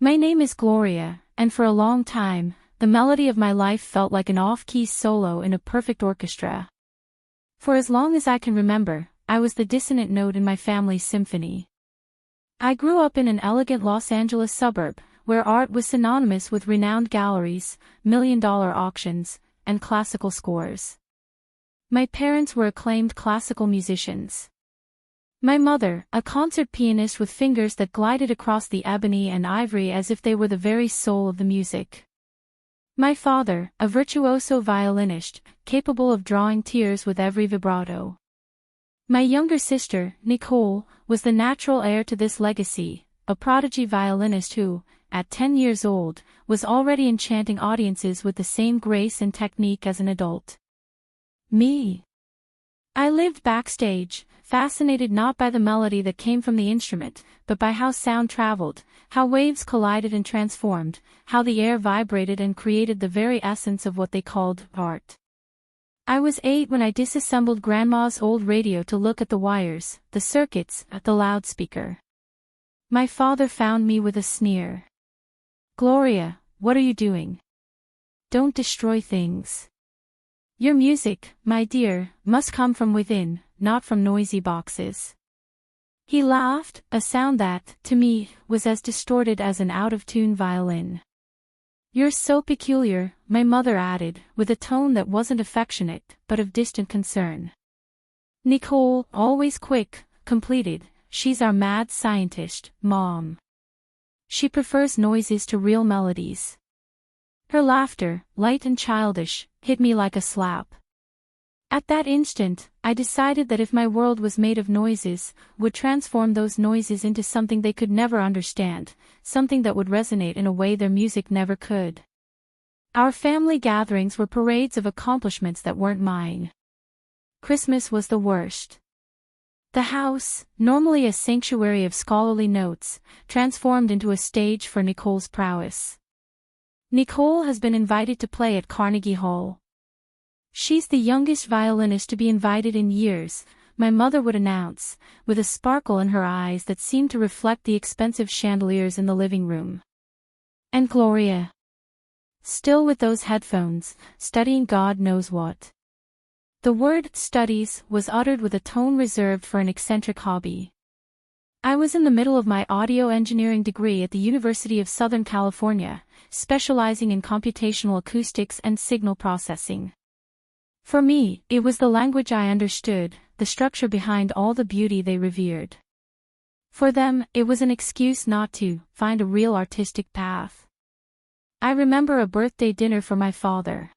My name is Gloria, and for a long time, the melody of my life felt like an off-key solo in a perfect orchestra. For as long as I can remember, I was the dissonant note in my family's symphony. I grew up in an elegant Los Angeles suburb, where art was synonymous with renowned galleries, million-dollar auctions, and classical scores. My parents were acclaimed classical musicians. My mother, a concert pianist with fingers that glided across the ebony and ivory as if they were the very soul of the music. My father, a virtuoso violinist, capable of drawing tears with every vibrato. My younger sister, Nicole, was the natural heir to this legacy, a prodigy violinist who, at 10 years old, was already enchanting audiences with the same grace and technique as an adult. Me. I lived backstage, fascinated not by the melody that came from the instrument, but by how sound traveled, how waves collided and transformed, how the air vibrated and created the very essence of what they called art. I was 8 when I disassembled Grandma's old radio to look at the wires, the circuits, the loudspeaker. My father found me with a sneer. "Gloria, what are you doing? Don't destroy things. Your music, my dear, must come from within, not from noisy boxes." He laughed, a sound that, to me, was as distorted as an out-of-tune violin. "You're so peculiar," my mother added, with a tone that wasn't affectionate, but of distant concern. "Nicole, always quick," completed, "she's our mad scientist, Mom. She prefers noises to real melodies." Her laughter, light and childish, hit me like a slap. At that instant, I decided that if my world was made of noises, would transform those noises into something they could never understand, something that would resonate in a way their music never could. Our family gatherings were parades of accomplishments that weren't mine. Christmas was the worst. The house, normally a sanctuary of scholarly notes, transformed into a stage for Nicole's prowess. Nicole has been invited to play at Carnegie Hall. "She's the youngest violinist to be invited in years," my mother would announce, with a sparkle in her eyes that seemed to reflect the expensive chandeliers in the living room. And Gloria, still with those headphones, studying God knows what. The word "studies" was uttered with a tone reserved for an eccentric hobby. I was in the middle of my audio engineering degree at the University of Southern California, specializing in computational acoustics and signal processing. For me, it was the language I understood, the structure behind all the beauty they revered. For them, it was an excuse not to find a real artistic path. I remember a birthday dinner for my father.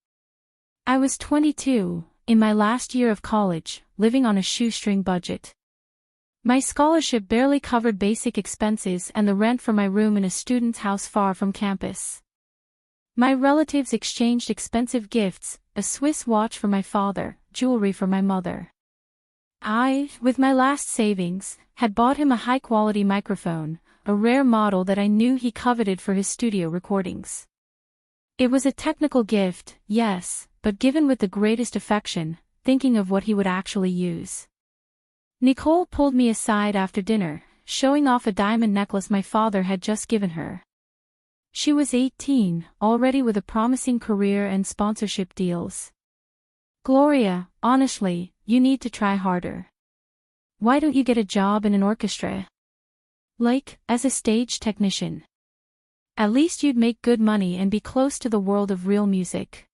I was 22, in my last year of college, living on a shoestring budget. My scholarship barely covered basic expenses and the rent for my room in a student's house far from campus. My relatives exchanged expensive gifts, a Swiss watch for my father, jewelry for my mother. I, with my last savings, had bought him a high-quality microphone, a rare model that I knew he coveted for his studio recordings. It was a technical gift, yes, but given with the greatest affection, thinking of what he would actually use. Nicole pulled me aside after dinner, showing off a diamond necklace my father had just given her. She was 18, already with a promising career and sponsorship deals. "Gloria, honestly, you need to try harder. Why don't you get a job in an orchestra? Like, as a stage technician. At least you'd make good money and be close to the world of real music.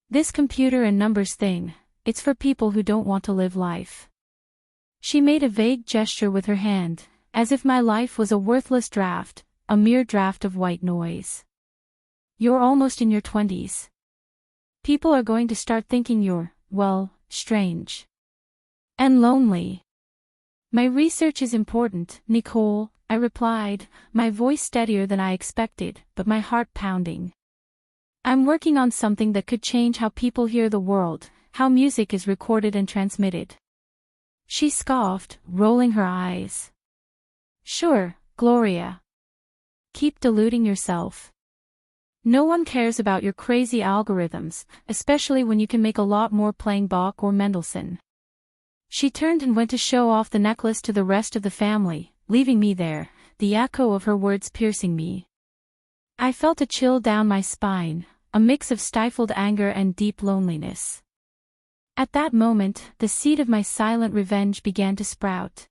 This computer and numbers thing, it's for people who don't want to live life." She made a vague gesture with her hand, as if my life was a worthless draft, a mere draft of white noise. "You're almost in your 20s. People are going to start thinking you're, well, strange. And lonely." "My research is important, Nicole," I replied, my voice steadier than I expected, but my heart pounding. "I'm working on something that could change how people hear the world, how music is recorded and transmitted." She scoffed, rolling her eyes. "Sure, Gloria. Keep deluding yourself. No one cares about your crazy algorithms, especially when you can make a lot more playing Bach or Mendelssohn." She turned and went to show off the necklace to the rest of the family, leaving me there, the echo of her words piercing me. I felt a chill down my spine, a mix of stifled anger and deep loneliness. At that moment, the seed of my silent revenge began to sprout.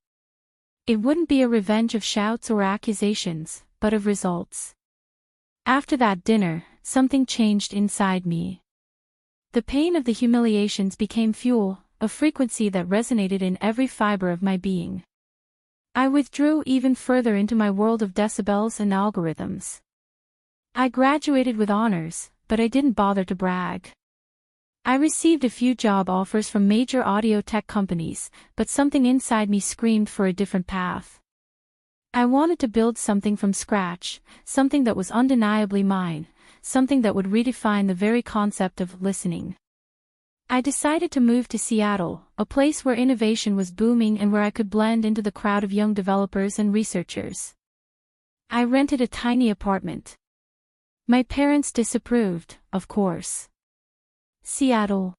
It wouldn't be a revenge of shouts or accusations, but of results. After that dinner, something changed inside me. The pain of the humiliations became fuel, a frequency that resonated in every fiber of my being. I withdrew even further into my world of decibels and algorithms. I graduated with honors, but I didn't bother to brag. I received a few job offers from major audio tech companies, but something inside me screamed for a different path. I wanted to build something from scratch, something that was undeniably mine, something that would redefine the very concept of listening. I decided to move to Seattle, a place where innovation was booming and where I could blend into the crowd of young developers and researchers. I rented a tiny apartment. My parents disapproved, of course. Seattle.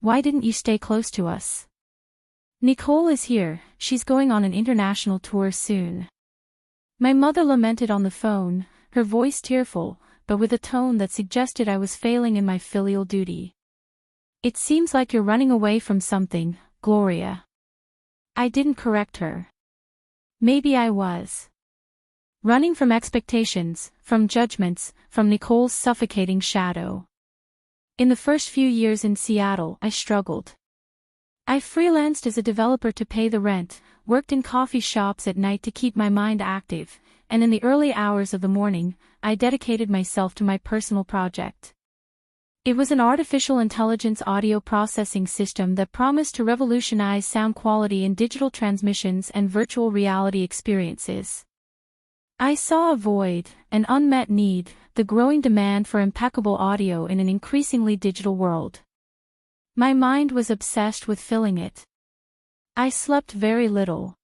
Why didn't you stay close to us? Nicole is here, she's going on an international tour soon. My mother lamented on the phone, her voice tearful, but with a tone that suggested I was failing in my filial duty. It seems like you're running away from something, Gloria. I didn't correct her. Maybe I was. Running from expectations, from judgments, from Nicole's suffocating shadow. In the first few years in Seattle, I struggled. I freelanced as a developer to pay the rent, worked in coffee shops at night to keep my mind active, and in the early hours of the morning, I dedicated myself to my personal project. It was an artificial intelligence audio processing system that promised to revolutionize sound quality in digital transmissions and virtual reality experiences. I saw a void, an unmet need, the growing demand for impeccable audio in an increasingly digital world. My mind was obsessed with filling it. I slept very little.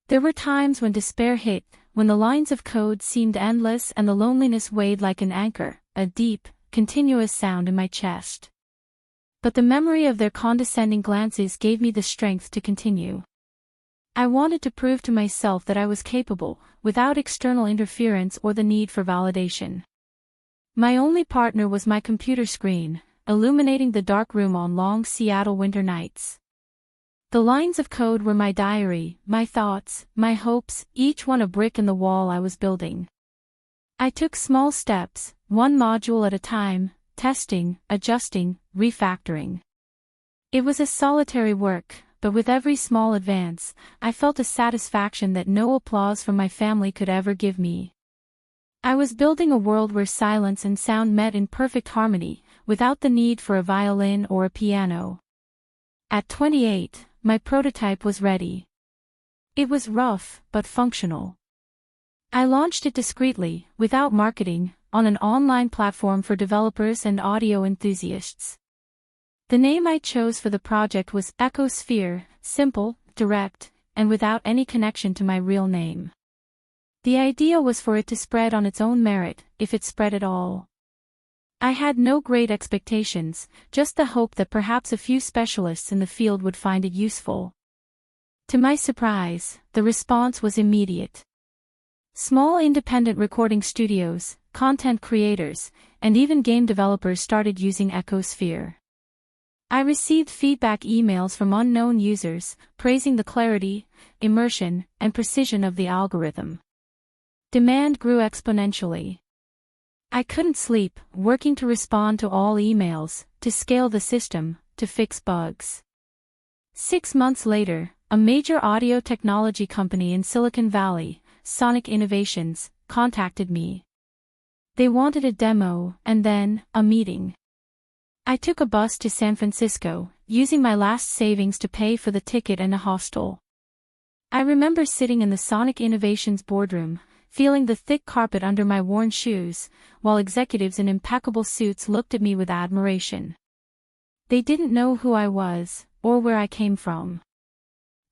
There were times when despair hit, when the lines of code seemed endless and the loneliness weighed like an anchor, a deep, continuous sound in my chest. But the memory of their condescending glances gave me the strength to continue. I wanted to prove to myself that I was capable, without external interference or the need for validation. My only partner was my computer screen, illuminating the dark room on long Seattle winter nights. The lines of code were my diary, my thoughts, my hopes, each one a brick in the wall I was building. I took small steps, one module at a time, testing, adjusting, refactoring. It was a solitary work, but with every small advance, I felt a satisfaction that no applause from my family could ever give me. I was building a world where silence and sound met in perfect harmony, without the need for a violin or a piano. At 28, my prototype was ready. It was rough, but functional. I launched it discreetly, without marketing, on an online platform for developers and audio enthusiasts. The name I chose for the project was Echosphere, simple, direct, and without any connection to my real name. The idea was for it to spread on its own merit, if it spread at all. I had no great expectations, just the hope that perhaps a few specialists in the field would find it useful. To my surprise, the response was immediate. Small independent recording studios, content creators, and even game developers started using Echosphere. I received feedback emails from unknown users, praising the clarity, immersion, and precision of the algorithm. Demand grew exponentially. I couldn't sleep, working to respond to all emails, to scale the system, to fix bugs. 6 months later, a major audio technology company in Silicon Valley, Sonic Innovations, contacted me. They wanted a demo, and then, a meeting. I took a bus to San Francisco, using my last savings to pay for the ticket and a hostel. I remember sitting in the Sonic Innovations boardroom, feeling the thick carpet under my worn shoes, while executives in impeccable suits looked at me with admiration. They didn't know who I was, or where I came from.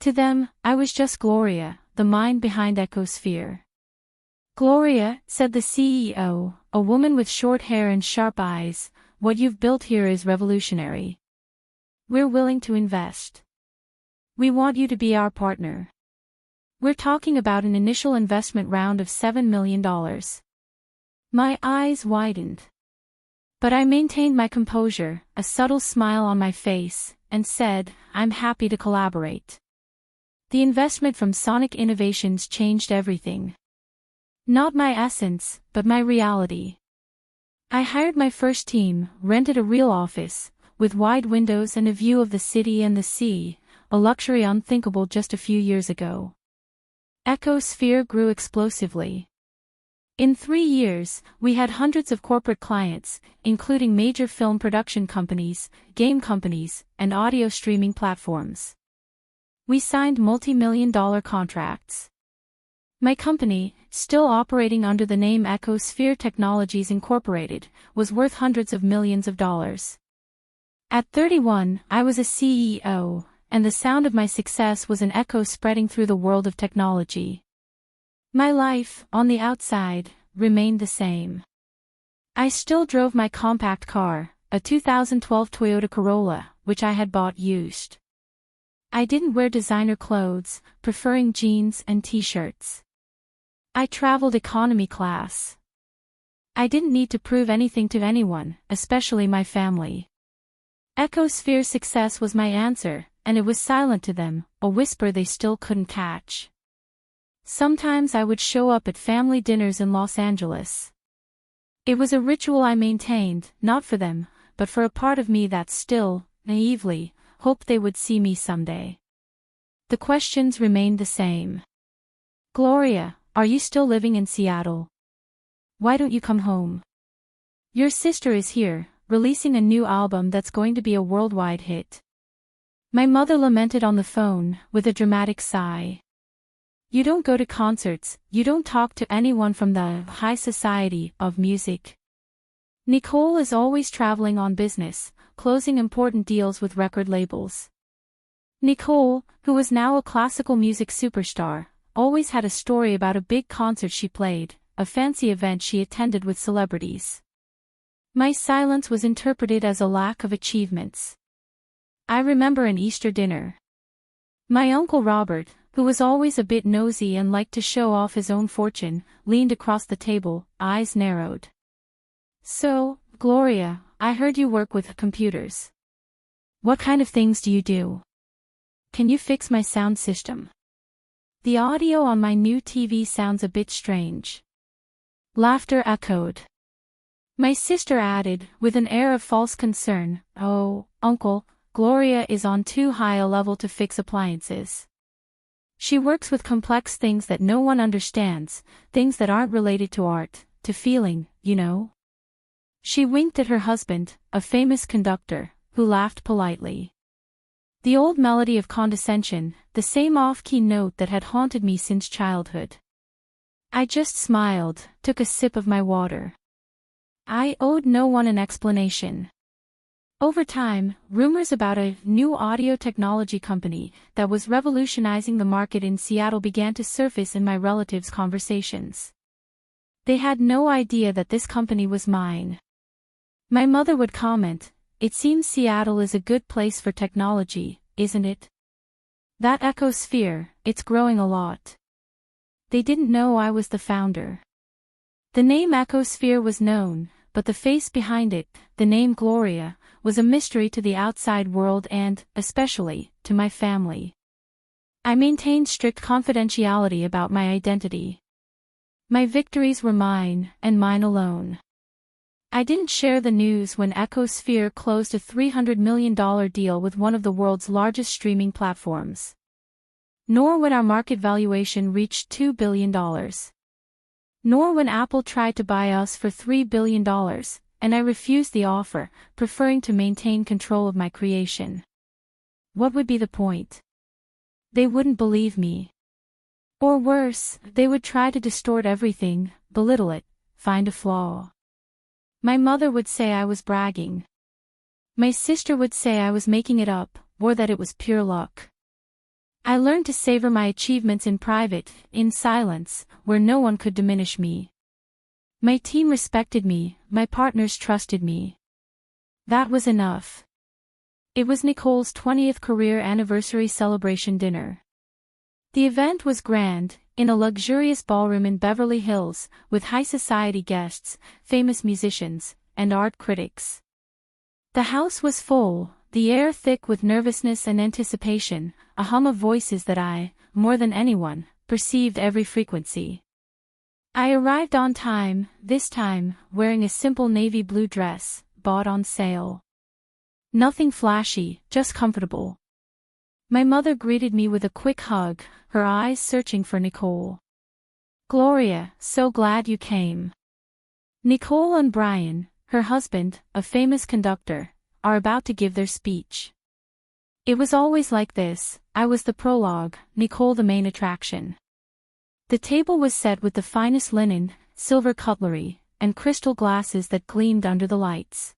To them, I was just Gloria, the mind behind Echosphere. Gloria, said the CEO, a woman with short hair and sharp eyes, what you've built here is revolutionary. We're willing to invest. We want you to be our partner. We're talking about an initial investment round of $7 million. My eyes widened. But I maintained my composure, a subtle smile on my face, and said, "I'm happy to collaborate." The investment from Sonic Innovations changed everything. Not my essence, but my reality. I hired my first team, rented a real office, with wide windows and a view of the city and the sea, a luxury unthinkable just a few years ago. Ecosphere grew explosively. In 3 years, we had hundreds of corporate clients, including major film production companies, game companies, and audio streaming platforms. We signed multi-million-dollar contracts. My company, still operating under the name Ecosphere Technologies Incorporated, was worth hundreds of millions of dollars. At 31, I was a CEO, and the sound of my success was an echo spreading through the world of technology. My life, on the outside, remained the same. I still drove my compact car, a 2012 Toyota Corolla, which I had bought used. I didn't wear designer clothes, preferring jeans and t-shirts. I traveled economy class. I didn't need to prove anything to anyone, especially my family. Ecosphere's success was my answer, and it was silent to them, a whisper they still couldn't catch. Sometimes I would show up at family dinners in Los Angeles. It was a ritual I maintained, not for them, but for a part of me that still, naively, hoped they would see me someday. The questions remained the same. "Gloria, are you still living in Seattle? Why don't you come home? Your sister is here, releasing a new album that's going to be a worldwide hit." My mother lamented on the phone, with a dramatic sigh. "You don't go to concerts, you don't talk to anyone from the high society of music. Nicole is always traveling on business, closing important deals with record labels." Nicole, who was now a classical music superstar, always had a story about a big concert she played, a fancy event she attended with celebrities. My silence was interpreted as a lack of achievements. I remember an Easter dinner. My Uncle Robert, who was always a bit nosy and liked to show off his own fortune, leaned across the table, eyes narrowed. "So, Gloria, I heard you work with computers. What kind of things do you do? Can you fix my sound system? The audio on my new TV sounds a bit strange." Laughter echoed. My sister added, with an air of false concern, "Oh, Uncle, Gloria is on too high a level to fix appliances. She works with complex things that no one understands, things that aren't related to art, to feeling, you know." She winked at her husband, a famous conductor, who laughed politely. The old melody of condescension, the same off-key note that had haunted me since childhood. I just smiled, took a sip of my water. I owed no one an explanation. Over time, rumors about a new audio technology company that was revolutionizing the market in Seattle began to surface in my relatives' conversations. They had no idea that this company was mine. My mother would comment, "It seems Seattle is a good place for technology, isn't it? That Ecosphere, it's growing a lot." They didn't know I was the founder. The name Ecosphere was known, but the face behind it, the name Gloria, was a mystery to the outside world and, especially, to my family. I maintained strict confidentiality about my identity. My victories were mine, and mine alone. I didn't share the news when Ecosphere closed a $300 million deal with one of the world's largest streaming platforms. Nor when our market valuation reached $2 billion. Nor when Apple tried to buy us for $3 billion, and I refused the offer, preferring to maintain control of my creation. What would be the point? They wouldn't believe me. Or worse, they would try to distort everything, belittle it, find a flaw. My mother would say I was bragging. My sister would say I was making it up, or that it was pure luck. I learned to savor my achievements in private, in silence, where no one could diminish me. My team respected me, my partners trusted me. That was enough. It was Nicole's 20th career anniversary celebration dinner. The event was grand, in a luxurious ballroom in Beverly Hills, with high society guests, famous musicians, and art critics. The house was full, the air thick with nervousness and anticipation, a hum of voices that I, more than anyone, perceived every frequency. I arrived on time, this time, wearing a simple navy blue dress, bought on sale. Nothing flashy, just comfortable. My mother greeted me with a quick hug, her eyes searching for Nicole. "Gloria, so glad you came." Nicole and Brian, her husband, a famous conductor, are about to give their speech. It was always like this, I was the prologue, Nicole the main attraction. The table was set with the finest linen, silver cutlery, and crystal glasses that gleamed under the lights.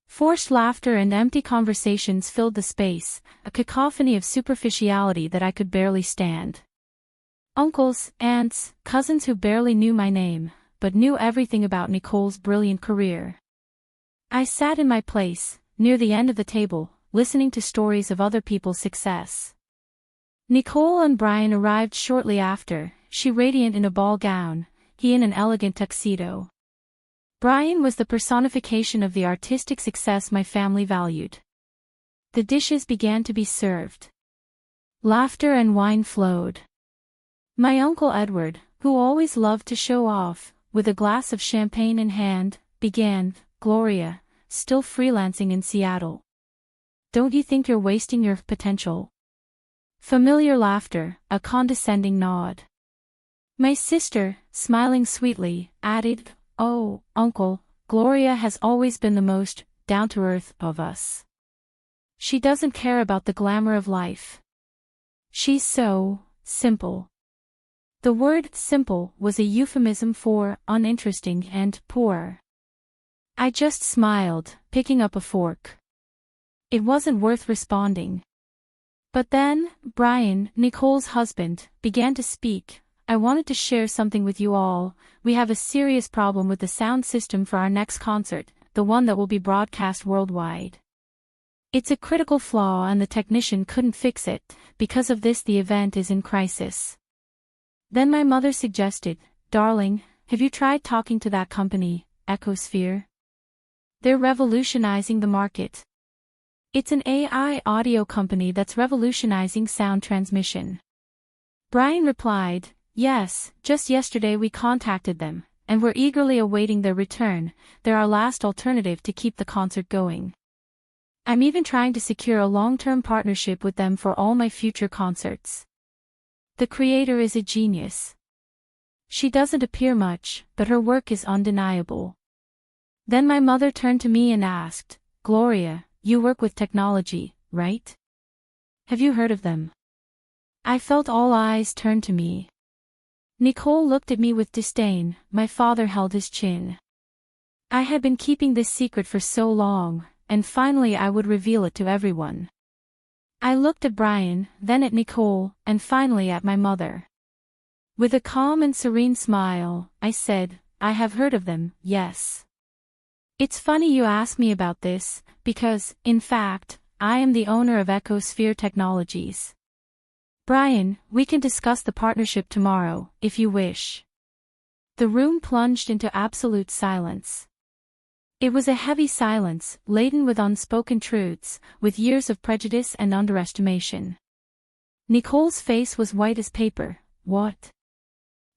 Forced laughter and empty conversations filled the space, a cacophony of superficiality that I could barely stand. Uncles, aunts, cousins who barely knew my name, but knew everything about Nicole's brilliant career. I sat in my place, near the end of the table, listening to stories of other people's success. Nicole and Brian arrived shortly after, she radiant in a ball gown, he in an elegant tuxedo. Brian was the personification of the artistic success my family valued. The dishes began to be served. Laughter and wine flowed. My uncle Edward, who always loved to show off, with a glass of champagne in hand, began, "Gloria, still freelancing in Seattle. Don't you think you're wasting your potential?" Familiar laughter, a condescending nod. My sister, smiling sweetly, added, "Oh, Uncle, Gloria has always been the most down-to-earth of us. She doesn't care about the glamour of life. She's so simple." The word simple was a euphemism for uninteresting and poor. I just smiled, picking up a fork. It wasn't worth responding. But then, Brian, Nicole's husband, began to speak. "I wanted to share something with you all. We have a serious problem with the sound system for our next concert, the one that will be broadcast worldwide. It's a critical flaw and the technician couldn't fix it. Because of this, the event is in crisis." Then my mother suggested, "Darling, have you tried talking to that company, Echosphere? They're revolutionizing the market. It's an AI audio company that's revolutionizing sound transmission." Brian replied, "Yes, just yesterday we contacted them, and we're eagerly awaiting their return. They're our last alternative to keep the concert going. I'm even trying to secure a long-term partnership with them for all my future concerts. The creator is a genius. She doesn't appear much, but her work is undeniable." Then my mother turned to me and asked, "Gloria, you work with technology, right? Have you heard of them?" I felt all eyes turned to me. Nicole looked at me with disdain, my father held his chin. I had been keeping this secret for so long, and finally I would reveal it to everyone. I looked at Brian, then at Nicole, and finally at my mother. With a calm and serene smile, I said, "I have heard of them, yes. It's funny you ask me about this, because, in fact, I am the owner of Echosphere Technologies. Brian, we can discuss the partnership tomorrow, if you wish." The room plunged into absolute silence. It was a heavy silence, laden with unspoken truths, with years of prejudice and underestimation. Nicole's face was white as paper. "What?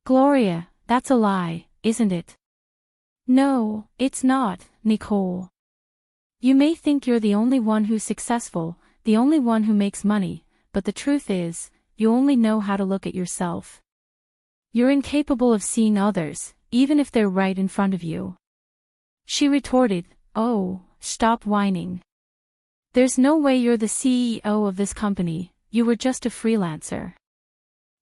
Gloria, that's a lie, isn't it?" "No, it's not, Nicole. You may think you're the only one who's successful, the only one who makes money, but the truth is, you only know how to look at yourself. You're incapable of seeing others, even if they're right in front of you." She retorted, "Oh, stop whining. There's no way you're the CEO of this company, you were just a freelancer."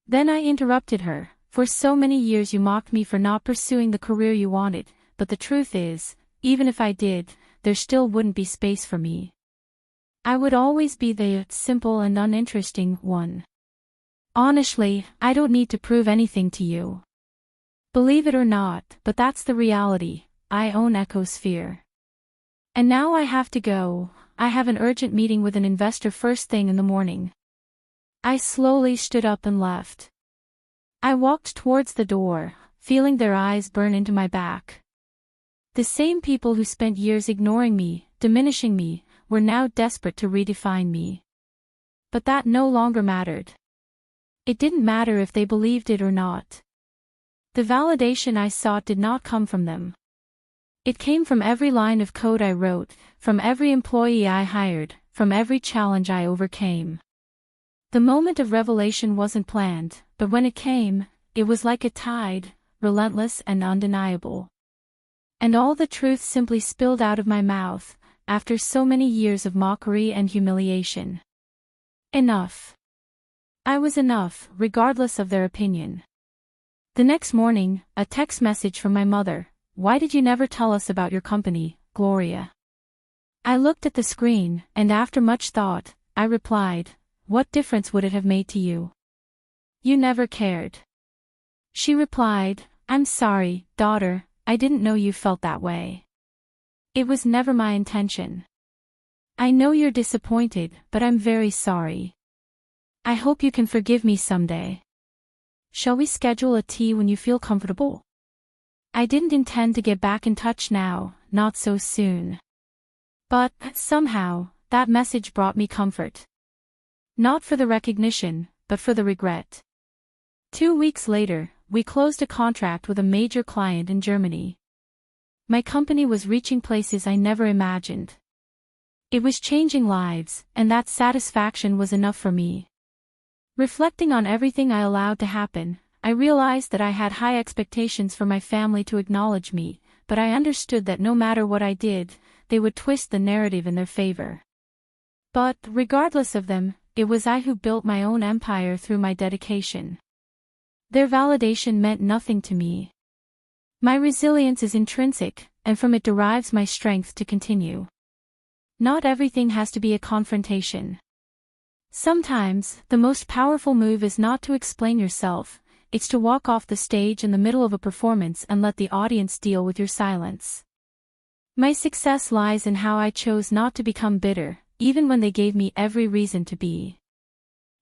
Then I interrupted her, "For so many years you mocked me for not pursuing the career you wanted, but the truth is, even if I did, there still wouldn't be space for me. I would always be the simple and uninteresting one. Honestly, I don't need to prove anything to you. Believe it or not, but that's the reality. I own Echosphere. And now I have to go, I have an urgent meeting with an investor first thing in the morning." I slowly stood up and left. I walked towards the door, feeling their eyes burn into my back. The same people who spent years ignoring me, diminishing me, were now desperate to redefine me. But that no longer mattered. It didn't matter if they believed it or not. The validation I sought did not come from them. It came from every line of code I wrote, from every employee I hired, from every challenge I overcame. The moment of revelation wasn't planned, but when it came, it was like a tide, relentless and undeniable. And all the truth simply spilled out of my mouth, after so many years of mockery and humiliation. Enough. I was enough, regardless of their opinion. The next morning, a text message from my mother. "Why did you never tell us about your company, Gloria?" I looked at the screen, and after much thought, I replied, "What difference would it have made to you? You never cared." She replied, "I'm sorry, daughter, I didn't know you felt that way. It was never my intention. I know you're disappointed, but I'm very sorry. I hope you can forgive me someday. Shall we schedule a tea when you feel comfortable?" I didn't intend to get back in touch now, not so soon. But, somehow, that message brought me comfort. Not for the recognition, but for the regret. 2 weeks later, we closed a contract with a major client in Germany. My company was reaching places I never imagined. It was changing lives, and that satisfaction was enough for me. Reflecting on everything I allowed to happen, I realized that I had high expectations for my family to acknowledge me, but I understood that no matter what I did, they would twist the narrative in their favor. But, regardless of them, it was I who built my own empire through my dedication. Their validation meant nothing to me. My resilience is intrinsic, and from it derives my strength to continue. Not everything has to be a confrontation. Sometimes, the most powerful move is not to explain yourself, it's to walk off the stage in the middle of a performance and let the audience deal with your silence. My success lies in how I chose not to become bitter, even when they gave me every reason to be.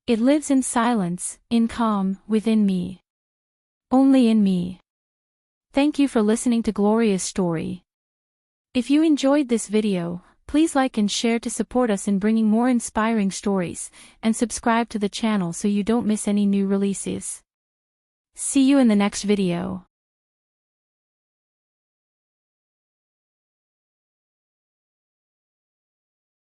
It lives in silence, in calm, within me. Only in me. Thank you for listening to Gloria's story. If you enjoyed this video, please like and share to support us in bringing more inspiring stories, and subscribe to the channel so you don't miss any new releases. See you in the next video.